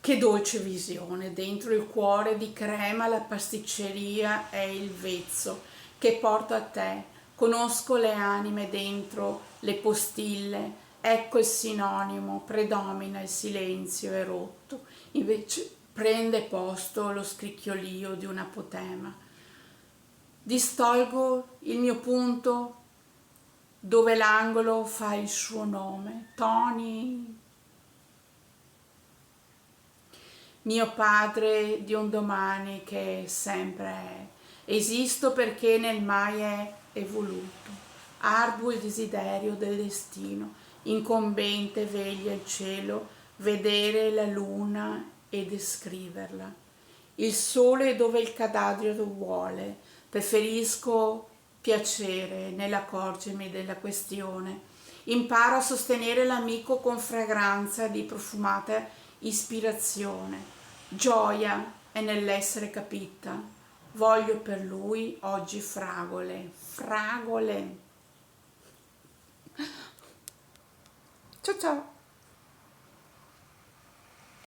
Che dolce visione, dentro il cuore di crema la pasticceria è il vezzo che porto a te, conosco le anime dentro le postille, ecco il sinonimo, predomina il silenzio erotto, invece prende posto lo scricchiolio di un apotema. Distolgo il mio punto dove l'angolo fa il suo nome, Tony. Mio padre di un domani che sempre è. Esisto perché nel mai è evoluto. Arduo il desiderio del destino, incombente veglia il cielo, vedere la luna e descriverla. Il sole dove il cadavere vuole, preferisco piacere nell'accorgermi della questione. Imparo a sostenere l'amico con fragranza di profumata ispirazione. Gioia è nell'essere capita. Voglio per lui oggi fragole, fragole. Ciao ciao.